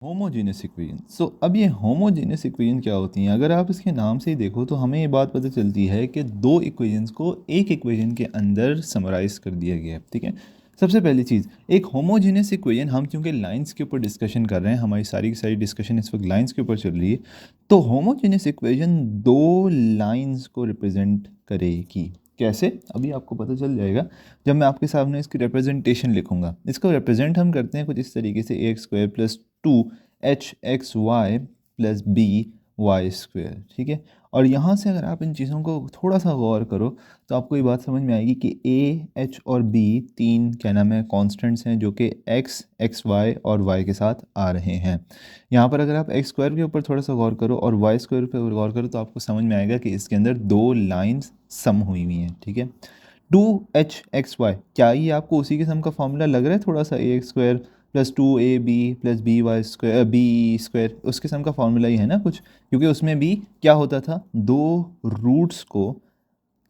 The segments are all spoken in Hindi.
Homogeneous equation. सो अब ये होमोजेनियस इक्वेशन क्या होती हैं? अगर आप इसके नाम से ही देखो तो हमें ये बात पता चलती है कि दो इक्वेशंस को एक इक्वेशन के अंदर समराइज कर दिया गया है। ठीक है, सबसे पहली चीज़, एक होमोजेनियस इक्वेशन, हम क्योंकि लाइंस के ऊपर डिस्कशन कर रहे हैं, हमारी सारी की सारी डिस्कशन इस वक्त लाइंस के ऊपर चल रही है, तो होमोजेनियस इक्वेशन दो लाइंस को रिप्रेजेंट करेगी। कैसे? अभी आपको पता चल जाएगा जब मैं आपके सामने इसकी रिप्रेजेंटेशन लिखूंगा। इसको रिप्रेजेंट हम करते हैं कुछ इस तरीके से, A X square plus 2hxy plus B Y square. ठीक है, और यहाँ से अगर आप इन चीज़ों को थोड़ा सा गौर करो तो आपको ये बात समझ में आएगी कि ए, एच और बी तीन क्या नाम है, कॉन्स्टेंट्स हैं जो कि एक्स, एक्स वाई और वाई के साथ आ रहे हैं। यहाँ पर अगर आप एक्स स्क्वायर के ऊपर थोड़ा सा गौर करो और वाई स्क्वायर पे गौर करो तो आपको समझ में आएगा कि इसके अंदर दो लाइंस सम हुई हुई हैं। ठीक है, 2hxy, क्या ये आपको उसी किस्म का फॉर्मूला लग रहा है? थोड़ा सा A X square plus 2ab plus B Y square, B square, उस किस्म का फॉर्मूला ही है ना कुछ, क्योंकि उसमें भी क्या होता था, दो रूट्स को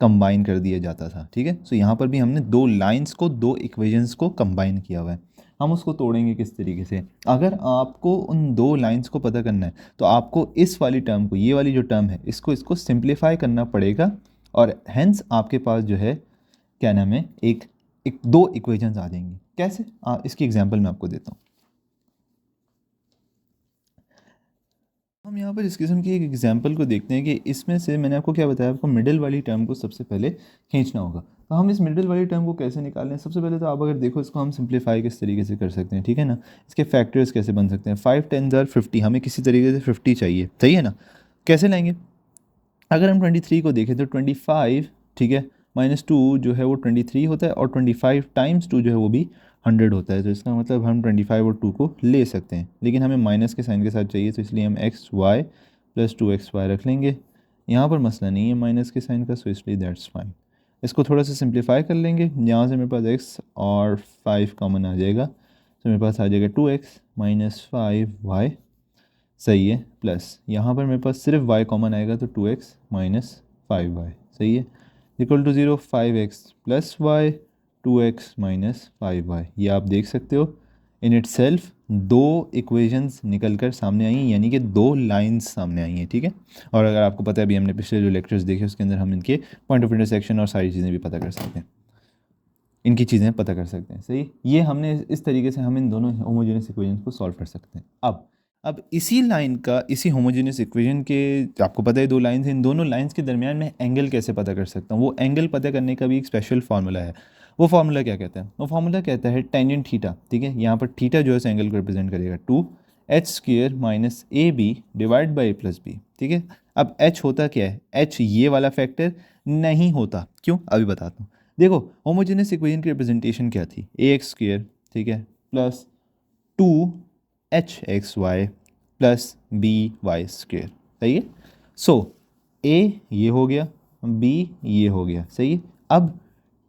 कंबाइन कर दिया जाता था। ठीक है, सो यहाँ पर भी हमने दो लाइंस को, दो इक्वेशंस को कंबाइन किया हुआ है। हम उसको तोड़ेंगे किस तरीके से? अगर आपको उन दो लाइंस को पता करना है तो आपको इस वाली टर्म को, ये वाली जो टर्म है, इसको इसको सिंप्लीफाई करना पड़ेगा और हेंस आपके पास जो है क्या नाम है, एक दो इक्वेशंस आ जाएंगी। कैसे? इसकी एग्जांपल मैं आपको देता हूँ। हम यहाँ पर इस किस्म की एक एग्जांपल को देखते हैं कि इसमें से मैंने आपको क्या बताया, आपको मिडिल वाली टर्म को सबसे पहले खींचना होगा। तो हम इस मिडिल वाली टर्म को कैसे निकाल लें? सबसे पहले तो आप अगर देखो इसको हम सिंप्लीफाई किस तरीके से कर सकते हैं, ठीक है ना। इसके फैक्टर्स कैसे बन सकते हैं? 5 10 50, हमें किसी तरीके से 50 चाहिए, सही है ना। कैसे लाएंगे? अगर हम 23 को देखें तो 25, ठीक है, -2 जो है वो 23 होता है और 25 टाइम्स 2 जो है वो भी 100 होता है। तो इसका मतलब हम 25 और 2 को ले सकते हैं, लेकिन हमें माइनस के साइन के साथ चाहिए, तो इसलिए हम एक्स वाई प्लस 2xy रख लेंगे। यहाँ पर मसला नहीं है माइनस के साइन का, सो इसलिए दैट्स फाइन। इसको थोड़ा सा सिंप्लीफाई कर लेंगे, यहाँ से मेरे पास x और 5 कॉमन आ जाएगा, तो मेरे पास आ जाएगा 2x माइनस 5y, सही है, प्लस यहाँ पर मेरे पास सिर्फ y कॉमन आएगा तो 2x माइनस 5y, सही है, equal to 0, 5x plus Y, 2x minus 5y। ये आप देख सकते हो इन इट सेल्फ दो इक्वेशंस निकल कर सामने आई हैं, यानी कि दो लाइंस सामने आई हैं। ठीक है, और अगर आपको पता है अभी हमने पिछले जो लेक्चर्स देखे उसके अंदर हम इनके पॉइंट ऑफ इंटरसेक्शन और सारी चीज़ें भी पता कर सकते हैं, इनकी चीज़ें पता कर सकते हैं। सही, ये हमने इस तरीके से हम इन दोनों होमोजेनियस इक्वेशंस को सॉल्व कर सकते हैं। अब इसी लाइन का, इसी होमोजेनियस इक्वेशन के, आपको पता है दो लाइंस हैं, इन दोनों लाइंस के दरमियान मैं एंगल कैसे पता कर सकता हूँ? वो एंगल पता करने का भी एक स्पेशल फार्मूला है। वो फार्मूला क्या कहता है? वो फार्मूला कहता है टेंजेंट थीटा। ठीक है, यहाँ पर थीटा जो है उस एंगल को रिप्रेजेंट करेगा 2h² minus A B divide by A plus B. ठीक है, अब h होता क्या है? h ये वाला फैक्टर नहीं होता। क्यों? अभी बताता हूँ। देखो, होमोजेनियस इक्वेशन की रिप्रेजेंटेशन क्या थी? ax², ठीक है, plus 2hxy plus B Y square, सही है। सो ए ये हो गया, बी ये हो गया, सही है। अब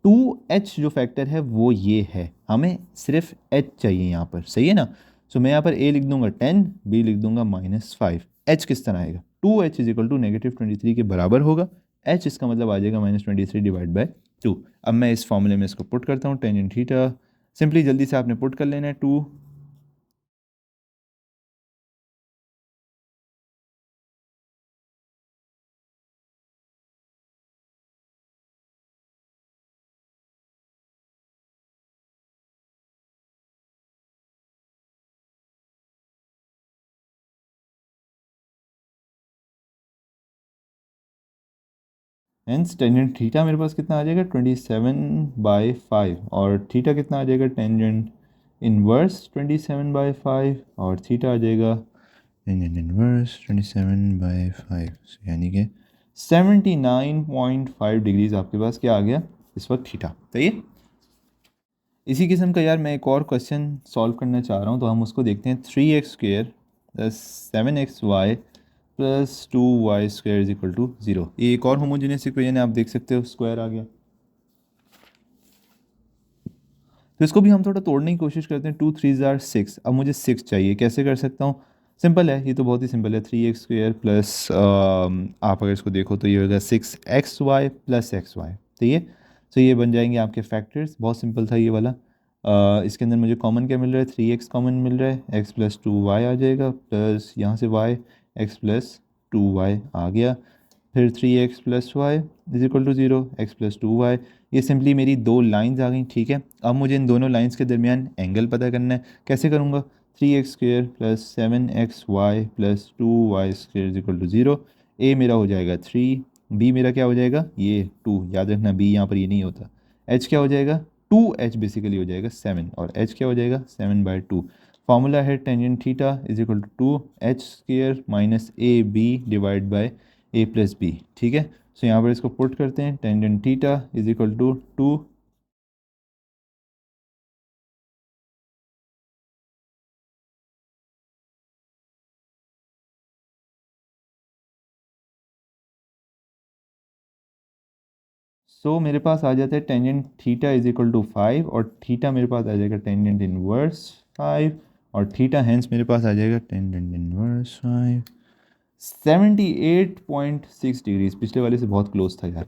2h जो फैक्टर है वो ये है, हमें सिर्फ h चाहिए यहाँ पर, सही है ना। सो मैं यहाँ पर a लिख दूंगा 10, b लिख दूंगा -5। h किस तरह आएगा? 2h इज इक्वल टू -23 के बराबर होगा। h इसका मतलब आ जाएगा -23 डिवाइड बाई 2। अब मैं इस फॉर्मूले में इसको पुट करता हूँ, टेंजेंट थीटा, सिंपली जल्दी से आपने पुट कर लेना है 2। हेंस टेंजेंट थीटा मेरे पास कितना आ जाएगा? 27/5, और थीटा कितना आ जाएगा? टेंजेंट इनवर्स 27/5, और थीटा आ जाएगा टेंजेंट इनवर्स 27/5, यानी कि 79.5 डिग्रीज आपके पास क्या आ गया इस वक्त? थीटा, सही है। इसी किस्म का यार मैं एक और क्वेश्चन सॉल्व करना चाह रहा हूँ, तो हम उसको देखते हैं। 3x² plus 7xy plus 2y² is equal to 0। ये एक और होमोजेनियस इक्वेशन है, आप देख सकते हो स्क्वायर आ गया। तो इसको भी हम थोड़ा तोड़ने की कोशिश करते हैं। 2 3 ज़ार 6, अब मुझे 6 चाहिए, कैसे कर सकता हूँ? सिंपल है, ये तो बहुत ही सिंपल है। 3x² प्लस आप अगर इसको देखो तो ये होगा 6xy प्लस xy, ठीक है। तो ये बन जाएंगे आपके फैक्टर्स, बहुत सिंपल था ये वाला। इसके अंदर मुझे कॉमन क्या मिल रहा है, 3x कॉमन मिल रहा है, x प्लस 2y आ जाएगा, प्लस यहाँ से y, x प्लस 2y आ गया, फिर 3x plus Y is equal to 0, X plus 2y। ये सिंपली मेरी दो लाइंस आ गई, ठीक है। अब मुझे इन दोनों लाइंस के दरमियान एंगल पता करना है। कैसे करूँगा, 3x² plus 7xy plus 2y² is equal to 0। A मेरा हो जाएगा 3, बी मेरा क्या हो जाएगा, ये 2, याद रखना बी यहाँ पर ये नहीं होता। एच क्या हो जाएगा, 2h बेसिकली हो जाएगा 7, और एच क्या हो जाएगा 7/2। फार्मूला है tangent theta is equal to 2h² minus A B divide by A plus B, ठीक है। सो यहाँ पर इसको पुट करते हैं, tangent theta is equal to 2। So मेरे पास आ जाता है tangent theta is equal to 5, और थीटा मेरे पास आ जाएगा टेंजेंट इनवर्स 5, और थीटा हैंस मेरे पास आ जाएगा टेंजेंट इनवर्स 5, 78.6 डिग्रीज। पिछले वाले से बहुत क्लोज था यार।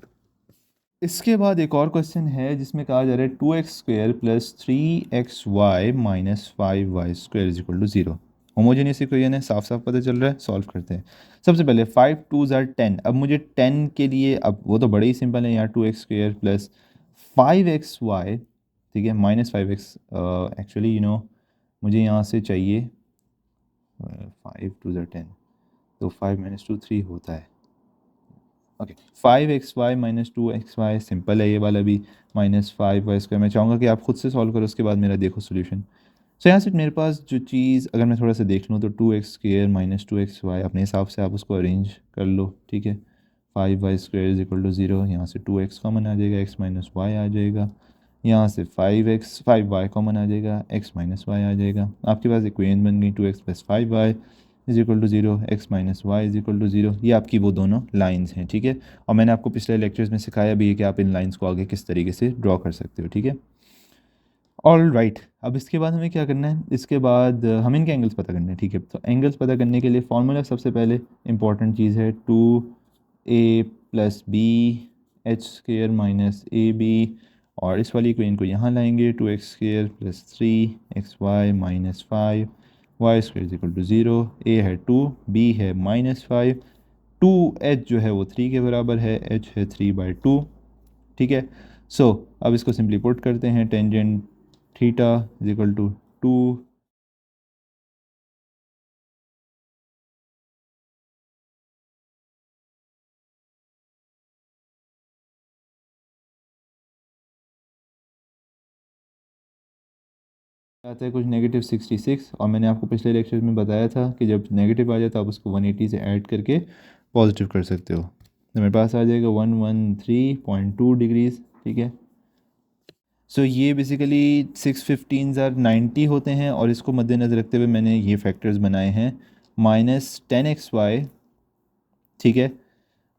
इसके बाद एक और क्वेश्चन है जिसमें कहा जा रहा है 2x² plus 3xy minus 5y² is equal to 0। Homogeneous equation है, साफ साफ पता चल रहा है। सॉल्व करते हैं। सबसे पहले 5 2s आर 10। अब मुझे 10 के लिए, अब वो तो बड़े ही सिंपल है यार, 2x² प्लस 5xy, ठीक है, माइनस 5x। एक्चुअली मुझे यहाँ से चाहिए 5 2s आर 10, तो 5 माइनस 2 3 होता है। Okay, 5xy minus 2xy simple है ये वाला भी, माइनस 5y²। मैं चाहूँगा कि आप खुद से सॉल्व करो, उसके बाद मेरा देखो सोल्यूशन। सो यहाँ से मेरे पास जो चीज़, अगर मैं थोड़ा सा देख लूँ तो 2x² माइनस 2xy अपने हिसाब से आप उसको अरेंज कर लो, ठीक है। 5y² इज इक्वल टू 0, यहाँ से 2x कॉमन आ जाएगा, x माइनस वाई आ जाएगा, यहाँ से 5y कॉमन आ जाएगा, x माइनस वाई आ जाएगा। आपके पास इक्वेशन बन गई 2x plus 5y is equal to 0, X minus Y is equal to 0। ये आपकी वो दोनों लाइंस हैं, ठीक है। और मैंने आपको पिछले लेक्चर्स में सिखाया भी है कि आप इन लाइंस को आगे किस तरीके से ड्रॉ कर सकते हो, ठीक है। ऑल राइट, अब इसके बाद हमें क्या करना है, इसके बाद हमें इनके एंगल्स पता करने हैं, ठीक है। तो एंगल्स पता करने के लिए फॉर्मूला सबसे पहले इंपॉर्टेंट चीज़ है 2a plus B h² minus ए बी, और इस वाली इक्वेशन को यहाँ लाएंगे, 2x² plus 3xy minus 5y² is equal to 0। A है 2, बी है माइनस 5, 2h जो है वो 3 के बराबर है, h है 3/2, ठीक है। सो अब इसको सिंपली पुट करते हैं, tangent theta is equal to 2। आता है कुछ -66, और मैंने आपको पिछले लेक्चर में बताया था कि जब नेगेटिव आ जाए तो आप उसको 180 से ऐड करके पॉजिटिव कर सकते हो। तो मेरे पास आ जाएगा 113.2 डिग्रीज, ठीक है। सो ये बेसिकली 615 आर 90 होते हैं, और इसको मद्देनज़र रखते हुए मैंने ये फैक्टर्स बनाए हैं, -10xy, ठीक है,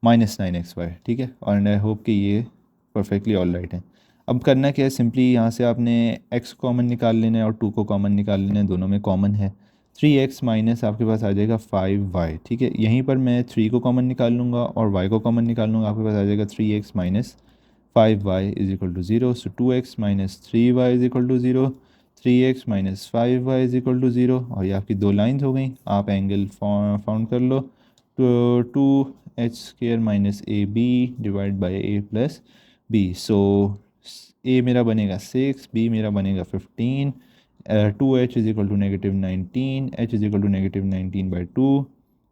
-9xy, ठीक है। और आई होप कि ये परफेक्टली ऑल राइट है। अब करना क्या है, सिंपली यहाँ से आपने x कॉमन निकाल लेना है और 2 को कॉमन निकाल लेना है, दोनों में कॉमन है। 3x माइनस आपके पास आ जाएगा 5y, ठीक है। यहीं पर मैं 3 को कॉमन निकाल लूँगा और y को कॉमन निकाल लूँगा, आपके पास आ जाएगा 3x minus 5y is equal to 0। So 2x minus 3y is equal to 0, 3x minus 5y is equal to 0, और ये आपकी दो लाइन्स हो गई। आप एंगल फाउंड कर लो, तो 2h² minus A B divide by A plus b. So a मेरा बनेगा 6, बी मेरा बनेगा 15, 2h is equal to -19, h is equal to -19/2।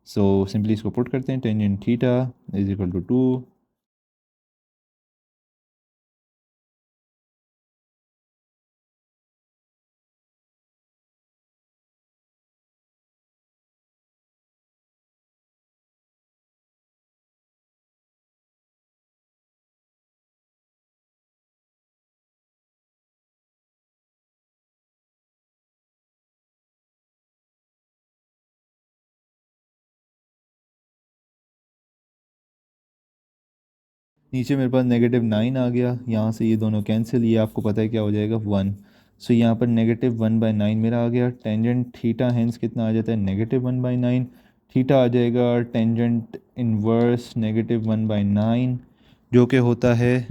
So simply इसको पुट करते हैं, tangent theta is equal to 2। नीचे मेरे पास -9 आ गया, यहाँ से ये दोनों कैंसिल, ये आपको पता है क्या हो जाएगा 1। सो यहाँ पर -1/9 मेरा आ गया। टेंजेंट थीटा हेंस कितना आ जाता है, -1/9। थीटा आ जाएगा टेंजेंट इनवर्स -1/9, जो कि होता है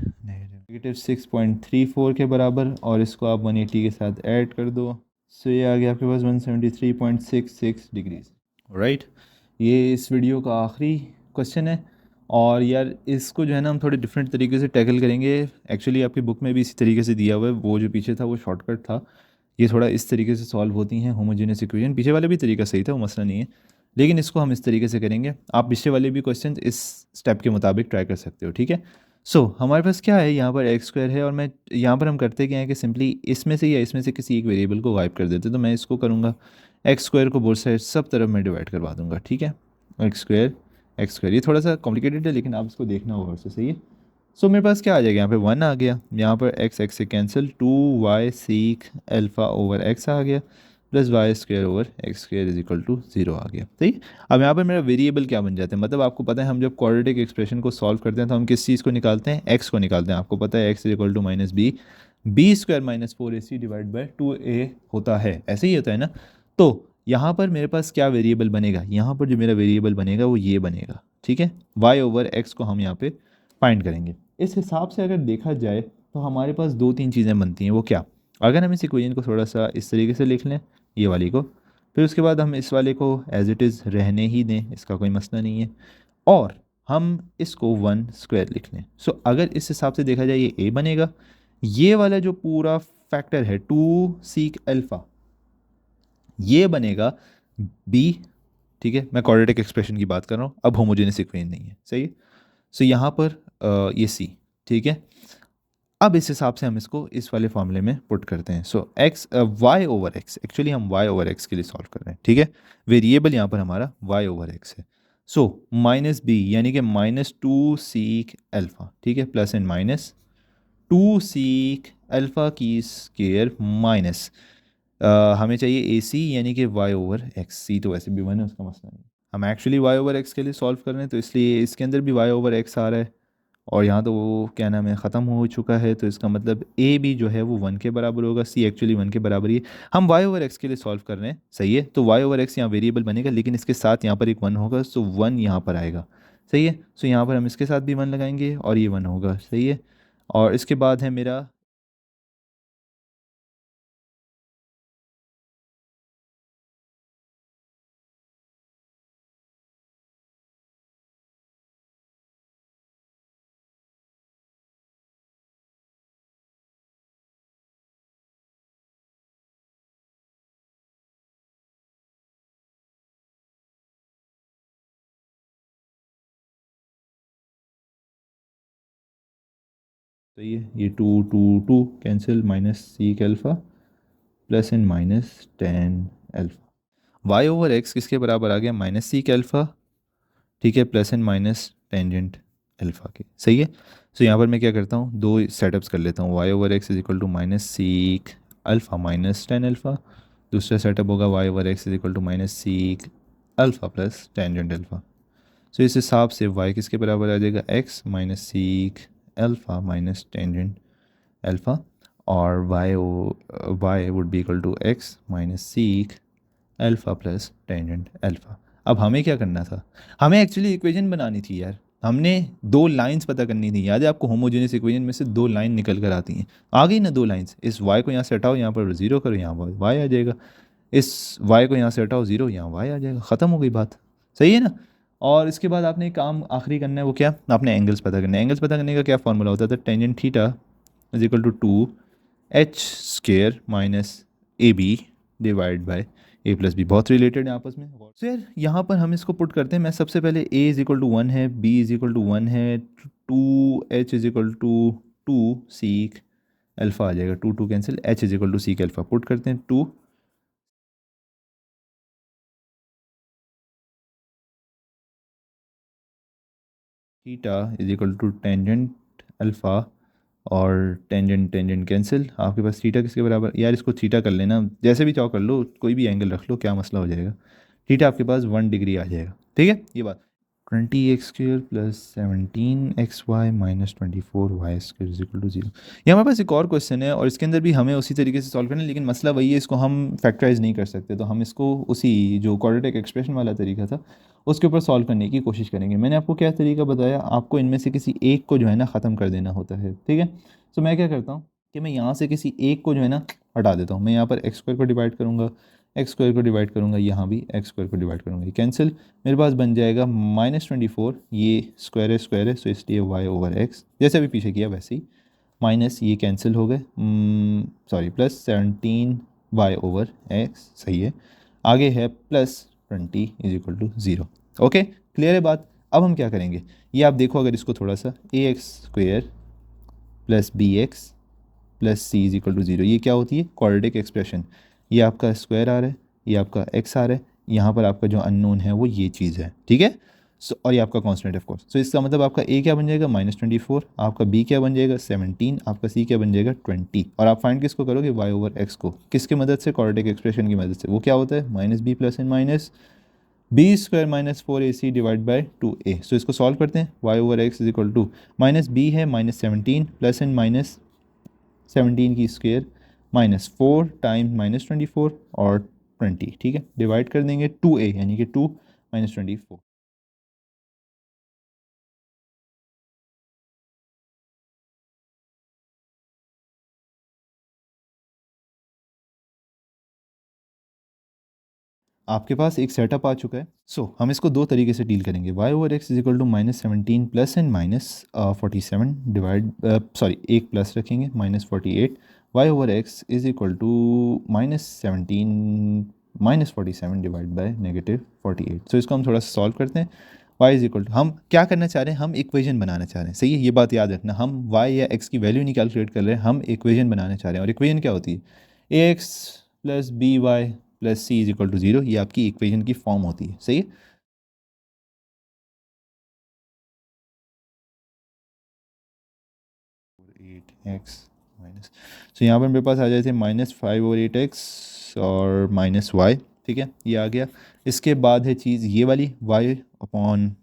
-6.34 के बराबर, और इसको आप 180 के साथ ऐड कर दो। सो ये आ गया आपके पास 173.66 डिग्रीज। राइट, ये इस वीडियो का आखिरी क्वेश्चन है। और यार इसको जो है ना हम थोड़े डिफरेंट तरीके से टैकल करेंगे। एक्चुअली आपकी बुक में भी इसी तरीके से दिया हुआ है, वो जो पीछे था वो शॉर्टकट था। ये थोड़ा इस तरीके से सॉल्व होती हैं होमोजेनियस इक्वेशन। पीछे वाला भी तरीका सही था, वो मसला नहीं है, लेकिन इसको हम इस तरीके से करेंगे। आप पिछले वाले भी क्वेश्चन इस स्टेप के मुताबिक ट्राई कर सकते हो, ठीक है। सो हमारे पास क्या है, यहाँ पर एक्स स्क्वायर है, और मैं यहाँ पर हम करते क्या है कि सिंपली इसमें से या इसमें से किसी एक वेरिएबल को गायब कर देते। तो मैं इसको करूँगा, एक्स स्क्वायर को बोथ साइड सब तरफ मैं डिवाइड करवा दूँगा, ठीक है। एक्स स्क्वायर एक्स स्क्वायर, ये थोड़ा सा कॉम्प्लिकेटेड है, लेकिन आप इसको देखना होगा उससे, सही है। सो मेरे पास क्या आ जाएगा, यहाँ पे 1 आ गया, यहाँ पर एक्स एक्स से cancel, 2y sec alpha over x आ गया, plus y square over x square is equal to 0 आ गया, सही। अब यहाँ पर मेरा वेरिएबल क्या बन जाता है, मतलब आपको पता है हम जब क्वाड्रेटिक एक्सप्रेशन को सॉल्व करते हैं तो हम किस चीज़ को निकालते हैं, एक्स को निकालते हैं। आपको पता है X is equal to minus B square minus 4ac divide by 2a होता है, ऐसे ही होता है ना। तो यहाँ पर मेरे पास क्या वेरिएबल बनेगा, यहाँ पर जो मेरा वेरिएबल बनेगा वो ये बनेगा, ठीक है। y ओवर x को हम यहाँ पे फाइंड करेंगे। इस हिसाब से अगर देखा जाए तो हमारे पास दो तीन चीज़ें बनती हैं। वो क्या, अगर हम इस इक्वेशन को थोड़ा सा इस तरीके से लिख लें, ये वाली को, फिर उसके बाद हम इस वाले को एज इट इज़ रहने ही दें, इसका कोई मसला नहीं है, और हम इसको 1 स्क्वायर लिख लें। सो अगर इस हिसाब से देखा जाए ये a बनेगा, ये वाला जो पूरा फैक्टर है 2 सीक अल्फ़ा ये बनेगा b, ठीक है। मैं क्वाड्रेटिक एक्सप्रेशन की बात कर रहा हूँ, अब होमोजेनियस इक्वेशन नहीं है, सही है। सो यहाँ पर ये c, ठीक है। अब इस हिसाब से हम इसको इस वाले फॉर्मूले में पुट करते हैं। So x y over x, actually हम वाई ओवर एक्स के लिए सॉल्व कर रहे हैं, ठीक है। वेरिएबल यहाँ पर हमारा वाई ओवर एक्स है। सो माइनस बी यानी कि -2 सीक अल्फ़ा, ठीक है, plus and minus 2 sec alpha की स्केयर माइनस हमें चाहिए ए सी यानी कि वाई ओवर एक्स। सी तो वैसे भी 1 है, उसका मसला नहीं। हम एक्चुअली वाई ओवर एक्स के लिए सॉल्व कर रहे हैं, तो इसलिए इसके अंदर भी वाई ओवर एक्स आ रहा है, और यहाँ तो वो क्या नाम है ख़त्म हो चुका है। तो इसका मतलब ए भी जो है वो 1 के बराबर होगा, सी एक्चुअली 1 के बराबर ही है। हम वाई ओवर एक्स के लिए सॉल्व कर रहे हैं, सही है। तो वाई ओवर एक्स यहाँ वेरिएबल बनेगा, लेकिन इसके साथ यहाँ पर एक 1 होगा, सो 1 यहाँ पर आएगा, सही है। सो यहाँ पर हम इसके साथ भी 1 लगाएंगे और ये 1 होगा, सही है। और इसके बाद है मेरा तो ये 2 cancel, minus sec alpha plus and minus tan alpha. Y over X किसके बराबर आ गया, माइनस सीक अल्फ़ा, ठीक है, plus and minus tangent alpha के, सही है। सो यहाँ पर मैं क्या करता हूँ, दो सेटअप्स कर लेता हूँ। Y over x is equal to minus sec alpha minus tan alpha, दूसरा सेटअप होगा y over x is equal to minus sec alpha plus tangent alpha. So इस हिसाब से y किसके बराबर आ जाएगा, x minus sec alpha minus tangent alpha, और y would be equal to x minus sec alpha plus tangent alpha. अब हमें क्या करना था, हमें एक्चुअली इक्वेशन बनानी थी यार। हमने दो लाइंस पता करनी थी, याद है आपको, होमोजेनियस इक्वेशन में से दो लाइन निकल कर आती हैं। आ गई ना दो लाइंस, इस y को यहाँ से हटाओ, यहाँ पर 0 करो, यहाँ पर y आ जाएगा। इस y को यहाँ से हटाओ 0, यहाँ y आ जाएगा, ख़त्म हो गई बात, सही है ना। और इसके बाद आपने एक काम आखिरी करना है, वो क्या, आपने एंगल्स पता करना है। एंगल्स पता करने का क्या फार्मूला होता था, tangent theta is equal to 2h square minus A B divide by A plus B, बहुत रिलेटेड है आपस में। तो यार यहाँ पर हम इसको पुट करते हैं। मैं सबसे पहले a इज इक्वल टू 1 है, b इज इक्वल टू 1 है, 2h is equal to 2 sec alpha आ जाएगा, 2 cancel, h is equal to sec alpha put करते हैं, 2 theta is equal to tangent alpha, और टेंजेंट टेंजेंट कैंसिल, आपके पास थीटा किसके बराबर, यार इसको थीटा कर लेना, जैसे भी चाहो कर लो, कोई भी एंगल रख लो, क्या मसला हो जाएगा। थीटा आपके पास 1 डिग्री आ जाएगा, ठीक है। ये बात 20x square plus 17xy minus 24y square is equal to 0। ये हमारे पास एक और क्वेश्चन है, और इसके अंदर भी हमें उसी तरीके से सॉल्व करना है, लेकिन मसला वही है, इसको हम फैक्टराइज नहीं कर सकते। तो हम इसको उसी जो क्वाड्रेटिक एक्सप्रेशन वाला तरीका था उसके ऊपर सॉल्व करने की कोशिश करेंगे। मैंने आपको क्या तरीका बताया, आपको इनमें से किसी एक को जो है ना ख़त्म कर देना होता है, ठीक है। सो मैं क्या करता हूँ कि मैं यहाँ से किसी एक को जो है ना हटा देता हूँ। मैं यहाँ पर एक्स स्क्वायर को डिवाइड करूँगा, एक्स स्क्वायर को डिवाइड करूँगा, यहाँ भी एक्स स्क्वायर को डिवाइड करूँगा, ये कैंसिल। मेरे पास बन जाएगा -24, ये स्क्वायर है, सो इसलिए वाई ओवर एक्स, जैसे अभी पीछे किया वैसे ही, माइनस ये कैंसिल हो गए, sorry plus 17 Y over X, सही है। आगे है +20 = 0। ओके, क्लियर है बात। अब हम क्या करेंगे, ये आप देखो, अगर इसको थोड़ा सा ax² + bx + c = 0, ये क्या होती है, क्वाड्रेटिक एक्सप्रेशन। ये आपका स्क्वायर आ रहा है, ये आपका एक्स आ रहा है, यहाँ पर आपका जो अननोन है वो ये चीज़ है, ठीक है। सो और ये आपका कांस्टेंट ऑफ कोर्स। सो इसका मतलब आपका ए क्या बन जाएगा -24, आपका बी क्या बन जाएगा 17, आपका सी क्या बन जाएगा 20। और आप फाइंड किसको करोगे, वाई ओवर एक्स को, किसकी मदद से, क्वाड्रेटिक एक्सप्रेशन की मदद से। वो क्या होता है, -b + b² - 4ac / 2a। सो इसको सॉल्व करते हैं, वाई ओवर एक्स = -b है -17 +(-17) की स्क्वायर -4 टाइम -24 और 20, ठीक है। डिवाइड कर देंगे 2a यानी कि 2 - 24। आपके पास एक सेटअप आ चुका है। सो हम इसको दो तरीके से डील करेंगे। Y over X = -17 +(-47) divide, sorry एक प्लस रखेंगे, -48। Y over X = -17 -47 divide by -48। So इसको हम थोड़ा सा सॉल्व करते हैं। हम क्या करना चाह रहे हैं, हम इक्वेशन बनाना चाह रहे हैं, सही है, ये बात याद रखना। हम y या x की वैल्यू नहीं कैलकुलेट कर रहे हैं, हम इक्वेशन बनाना चाह रहे हैं। और इक्वेशन क्या होती है, ax + by + c = 0, ये आपकी इक्वेशन की फॉर्म होती है, सही है। 8x माइनस, तो यहाँ पर मेरे पास आ जाए थे -5/8x और -y, ठीक है, ये आ गया। इसके बाद है चीज़ ये वाली, y अपॉन,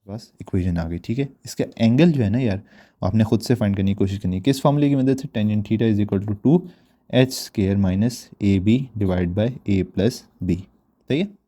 बस इक्वेशन आ गई, ठीक है। इसका एंगल जो है ना यार, वो आपने खुद से फाइंड करने की कोशिश करनी है, किस फॉर्मूले की मदद से, tangent theta = 2h² - ab / a + b, सही है।